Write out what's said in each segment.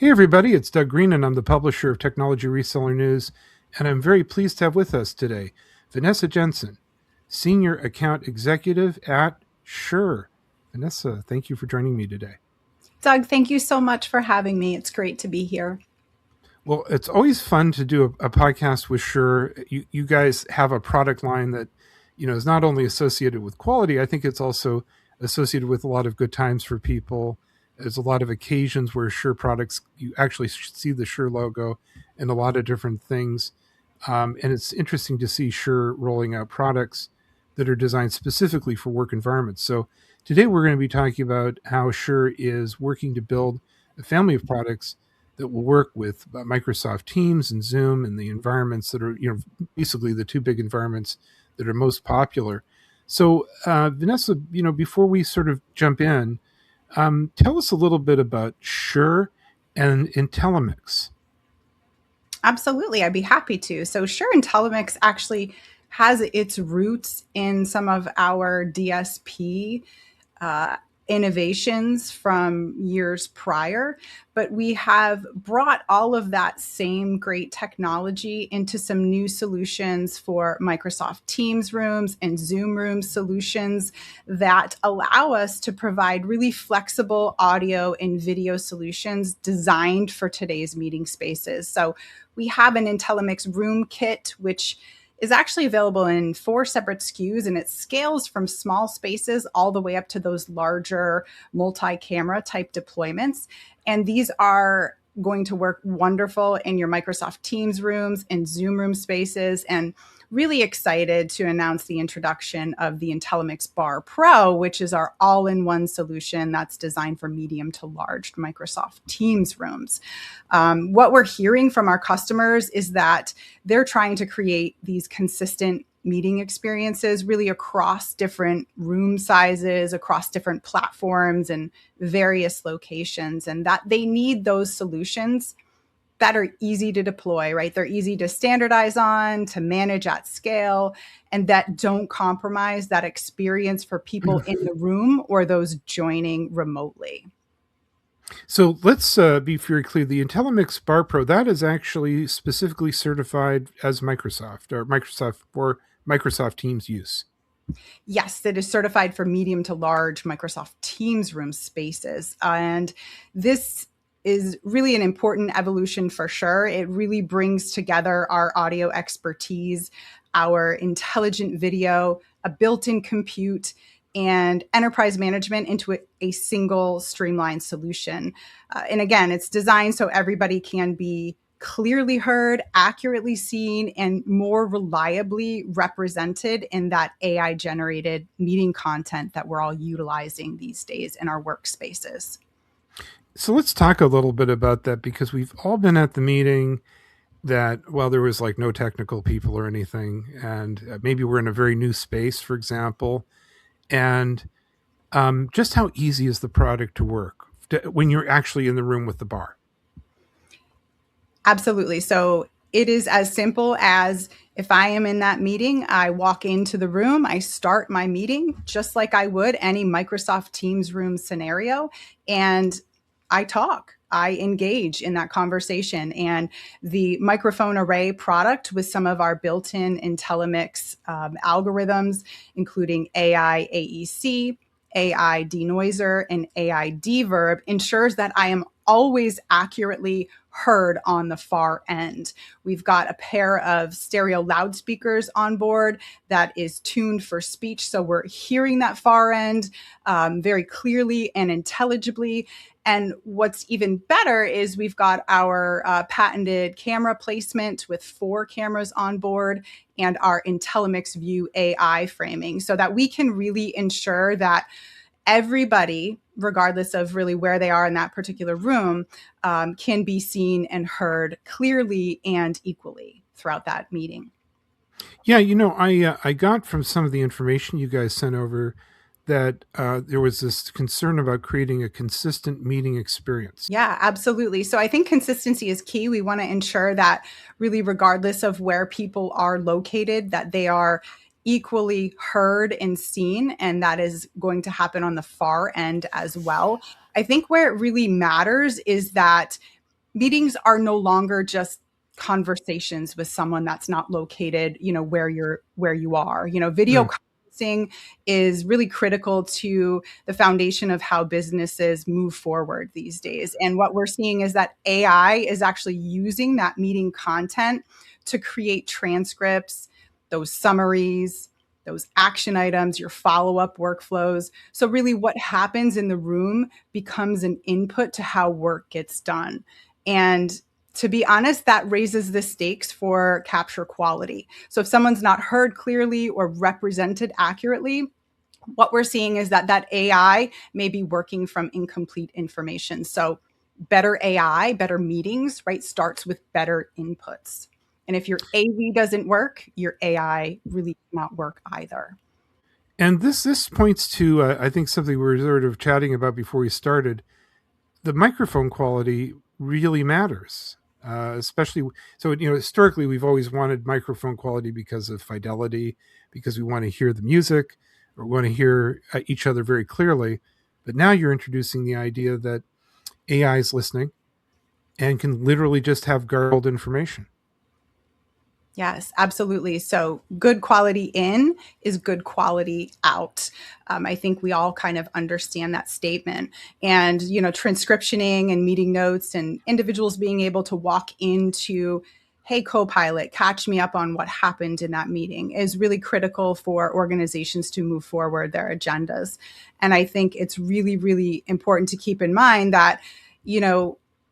Hey, everybody, it's Doug Green, and I'm the publisher of Technology Reseller News, and I'm very pleased to have with us today Vanessa Jensen, Senior Account Executive at Shure. Vanessa, thank you for joining me today. Doug, thank you so much for having me. It's great to be here. Well, it's always fun to do a podcast with Shure. You guys have a product line that, is not only associated with quality, I think it's also associated with a lot of good times for people. There's a lot of occasions where Shure products, you actually see the Shure logo and a lot of different things. And it's interesting to see Shure rolling out products that are designed specifically for work environments. So today we're going to be talking about how Shure is working to build a family of products that will work with Microsoft Teams and Zoom and the environments that are, basically the two big environments that are most popular. So, Vanessa, before we sort of jump in, tell us a little bit about Shure and IntelliMix. Absolutely, I'd be happy to. So Shure IntelliMix actually has its roots in some of our DSP innovations from years prior, but we have brought all of that same great technology into some new solutions for Microsoft Teams rooms and Zoom room solutions that allow us to provide really flexible audio and video solutions designed for today's meeting spaces. So we have an IntelliMix Room Kit, which is actually available in 4 separate SKUs, and it scales from small spaces all the way up to those larger multi-camera type deployments. And these are going to work wonderful in your Microsoft Teams rooms and Zoom room spaces. And really excited to announce the introduction of the IntelliMix Bar Pro, which is our all-in-one solution that's designed for medium to large Microsoft Teams rooms. What we're hearing from our customers is that they're trying to create these consistent meeting experiences really across different room sizes, across different platforms and various locations, and that they need those solutions that are easy to deploy, right? They're easy to standardize on, to manage at scale, and that don't compromise that experience for people in the room or those joining remotely. So let's be very clear. The IntelliMix Bar Pro, that is actually specifically certified as Microsoft or Microsoft for Microsoft Teams use. Yes, it is certified for medium to large Microsoft Teams room spaces. And this is really an important evolution for sure. It really brings together our audio expertise, our intelligent video, a built-in compute, and enterprise management into a single streamlined solution. And again, it's designed so everybody can be clearly heard, accurately seen, and more reliably represented in that AI-generated meeting content that we're all utilizing these days in our workspaces. So let's talk a little bit about that, because we've all been at the meeting that, well, there was like no technical people or anything, and maybe we're in a very new space, for example, and just how easy is the product to work when you're actually in the room with the bar? Absolutely. So it is as simple as if I am in that meeting, I walk into the room, I start my meeting just like I would any Microsoft Teams room scenario, and I talk. I engage in that conversation. And the microphone array product with some of our built-in IntelliMix algorithms, including AI AEC, AI denoiser, and AI deverb, ensures that I am always accurately heard on the far end. We've got a pair of stereo loudspeakers on board that is tuned for speech. So we're hearing that far end very clearly and intelligibly. And what's even better is we've got our patented camera placement with 4 cameras on board and our IntelliMix View AI framing, so that we can really ensure that everybody, regardless of really where they are in that particular room, can be seen and heard clearly and equally throughout that meeting. Yeah, I got from some of the information you guys sent over that there was this concern about creating a consistent meeting experience. Yeah, absolutely. So I think consistency is key. We want to ensure that really, regardless of where people are located, that they are equally heard and seen, and that is going to happen on the far end as well. I think where it really matters is that meetings are no longer just conversations with someone that's not located, where you are. Video Mm. conferencing is really critical to the foundation of how businesses move forward these days. And what we're seeing is that AI is actually using that meeting content to create transcripts, those summaries, those action items, your follow-up workflows. So really what happens in the room becomes an input to how work gets done. And to be honest, that raises the stakes for capture quality. So if someone's not heard clearly or represented accurately, what we're seeing is that AI may be working from incomplete information. So better AI, better meetings, right, starts with better inputs. And if your AV doesn't work, your AI really cannot work either. And this points to I think something we were sort of chatting about before we started. The microphone quality really matters, especially so. Historically, we've always wanted microphone quality because of fidelity, because we want to hear the music or want to hear each other very clearly. But now you're introducing the idea that AI is listening and can literally just have garbled information. Yes, absolutely. So good quality in is good quality out. I think we all kind of understand that statement. And, transcriptioning and meeting notes and individuals being able to walk into, hey, Copilot, catch me up on what happened in that meeting is really critical for organizations to move forward their agendas. And I think it's really, really important to keep in mind that,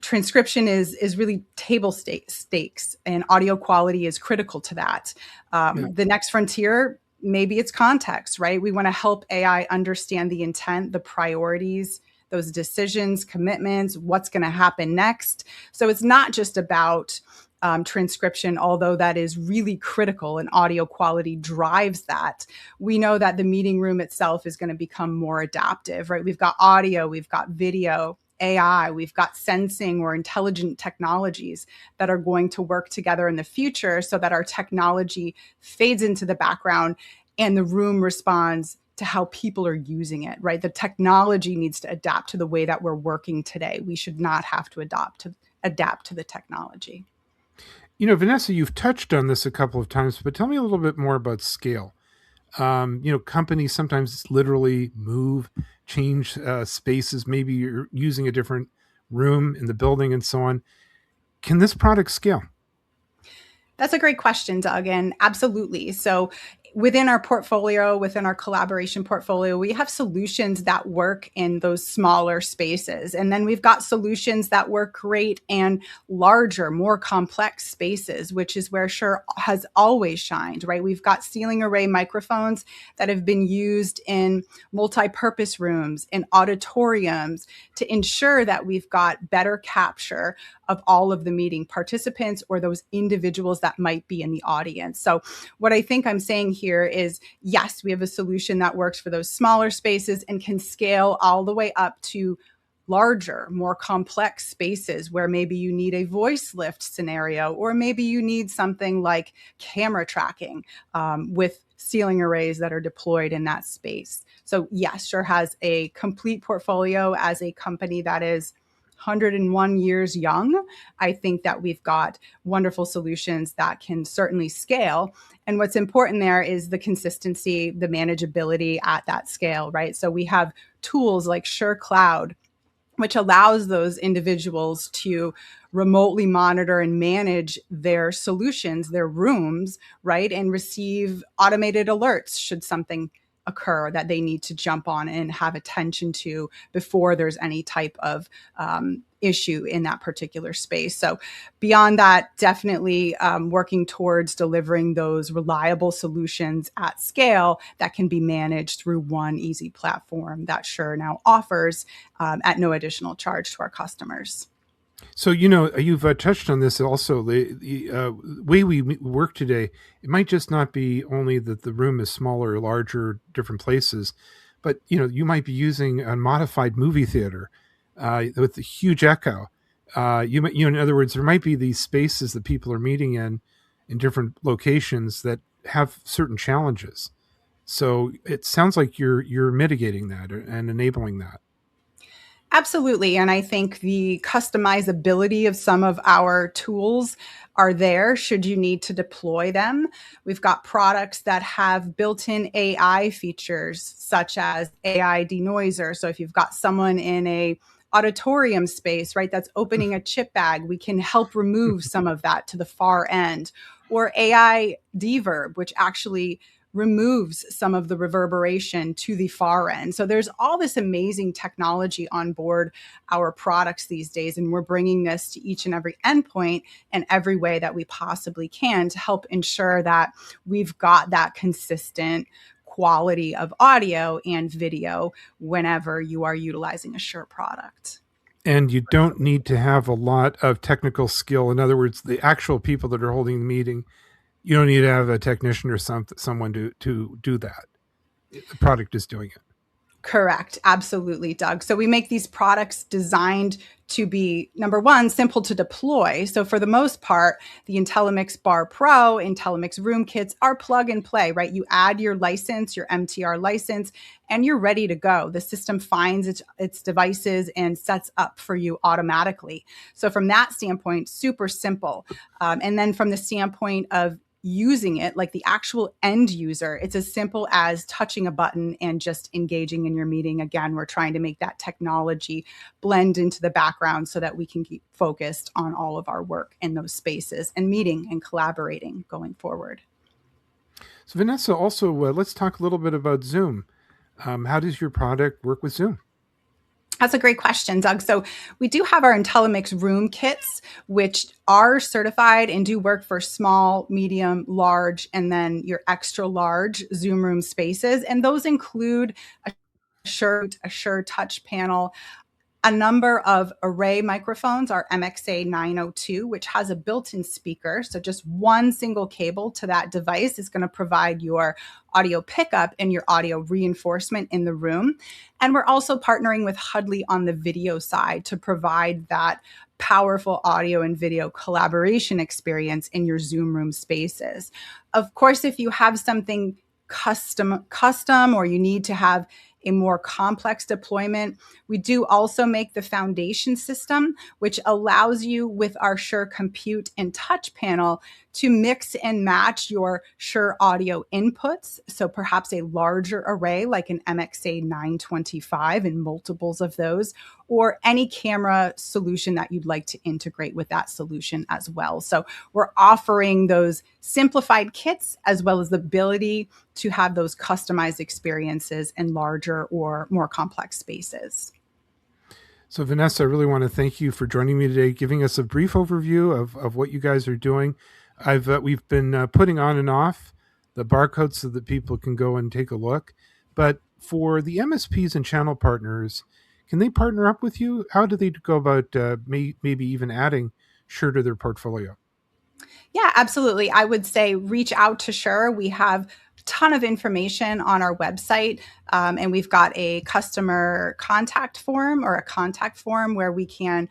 transcription is really table stakes, and audio quality is critical to that. Yeah. The next frontier, maybe it's context, right? We want to help AI understand the intent, the priorities, those decisions, commitments, what's going to happen next. So it's not just about transcription, although that is really critical and audio quality drives that. We know that the meeting room itself is going to become more adaptive, right? We've got audio, we've got video, AI, we've got sensing or intelligent technologies that are going to work together in the future so that our technology fades into the background and the room responds to how people are using it, right? The technology needs to adapt to the way that we're working today. We should not have to adapt to the technology. Vanessa, you've touched on this a couple of times, but tell me a little bit more about scale. Companies sometimes literally move, change spaces. Maybe you're using a different room in the building and so on. Can this product scale? That's a great question, Doug, and absolutely. So within our portfolio, within our collaboration portfolio, we have solutions that work in those smaller spaces. And then we've got solutions that work great in larger, more complex spaces, which is where Shure has always shined, right? We've got ceiling array microphones that have been used in multi-purpose rooms, in auditoriums, to ensure that we've got better capture of all of the meeting participants or those individuals that might be in the audience. So what I think I'm saying here is, yes, we have a solution that works for those smaller spaces and can scale all the way up to larger, more complex spaces where maybe you need a voice lift scenario, or maybe you need something like camera tracking with ceiling arrays that are deployed in that space. So yes, Shure has a complete portfolio as a company that is 101 years young. I think that we've got wonderful solutions that can certainly scale. And what's important there is the consistency, the manageability at that scale, right? So we have tools like Shure Cloud, which allows those individuals to remotely monitor and manage their solutions, their rooms, right? And receive automated alerts should something occur that they need to jump on and have attention to before there's any type of issue in that particular space. So beyond that, definitely working towards delivering those reliable solutions at scale that can be managed through one easy platform that Shure now offers at no additional charge to our customers. So you've touched on this also. The way we work today, it might just not be only that the room is smaller, larger, different places, but you might be using a modified movie theater with a huge echo. In other words, there might be these spaces that people are meeting in different locations that have certain challenges. So it sounds like you're mitigating that and enabling that. Absolutely. And I think the customizability of some of our tools are there should you need to deploy them. We've got products that have built in AI features such as AI denoiser. So if you've got someone in a auditorium space, right, that's opening a chip bag, we can help remove some of that to the far end. Or AI deverb, which actually removes some of the reverberation to the far end. So there's all this amazing technology on board our products these days, and we're bringing this to each and every endpoint in every way that we possibly can to help ensure that we've got that consistent quality of audio and video whenever you are utilizing a Shure product. And you don't need to have a lot of technical skill. In other words, the actual people that are holding the meeting, you don't need to have a technician or someone to do that. The product is doing it. Correct. Absolutely, Doug. So we make these products designed to be, number one, simple to deploy. So for the most part, the IntelliMix Bar Pro, IntelliMix Room Kits are plug and play, right? You add your license, your MTR license, and you're ready to go. The system finds its devices and sets up for you automatically. So from that standpoint, super simple. And then from the standpoint of using it, like the actual end user, it's as simple as touching a button and just engaging in your meeting. Again, we're trying to make that technology blend into the background so that we can keep focused on all of our work in those spaces and meeting and collaborating going forward. So Vanessa, also let's talk a little bit about Zoom. How does your product work with Zoom? That's a great question, Doug. So we do have our IntelliMix Room Kits, which are certified and do work for small, medium, large, and then your extra large Zoom room spaces. And those include a Shure touch panel, a number of array microphones, our MXA 902, which has a built-in speaker. So just one single cable to that device is going to provide your audio pickup and your audio reinforcement in the room. And we're also partnering with Hudley on the video side to provide that powerful audio and video collaboration experience in your Zoom room spaces. Of course, if you have something custom, or you need to have a more complex deployment, we do also make the foundation system, which allows you with our Shure Compute and Touch panel to mix and match your Shure audio inputs. So perhaps a larger array like an MXA 925 and multiples of those, or any camera solution that you'd like to integrate with that solution as well. So we're offering those simplified kits as well as the ability to have those customized experiences in larger or more complex spaces. So Vanessa, I really want to thank you for joining me today, giving us a brief overview of what you guys are doing. We've been putting on and off the barcodes so that people can go and take a look. But for the MSPs and channel partners, can they partner up with you? How do they go about maybe even adding Shure to their portfolio? Yeah, absolutely. I would say reach out to Shure. We have a ton of information on our website, and we've got a customer contact form or a contact form where we can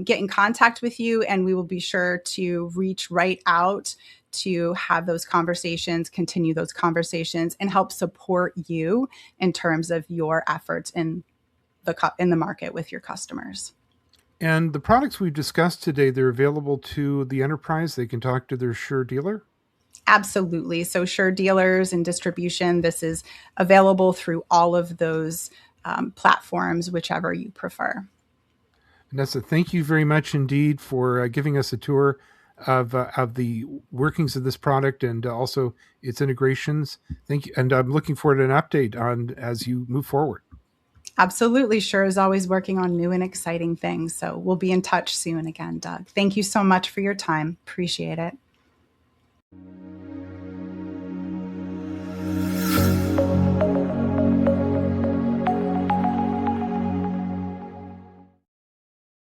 get in contact with you, and we will be sure to reach right out to have those conversations, continue those conversations, and help support you in terms of your efforts in the market with your customers. And the products we've discussed today, they're available to the enterprise. They can talk to their Shure dealer. Absolutely. So Shure dealers and distribution, this is available through all of those platforms, whichever you prefer. Vanessa, thank you very much indeed for giving us a tour of the workings of this product and also its integrations. Thank you, and I'm looking forward to an update on as you move forward. Absolutely. Shure is always working on new and exciting things. So we'll be in touch soon again, Doug. Thank you so much for your time. Appreciate it.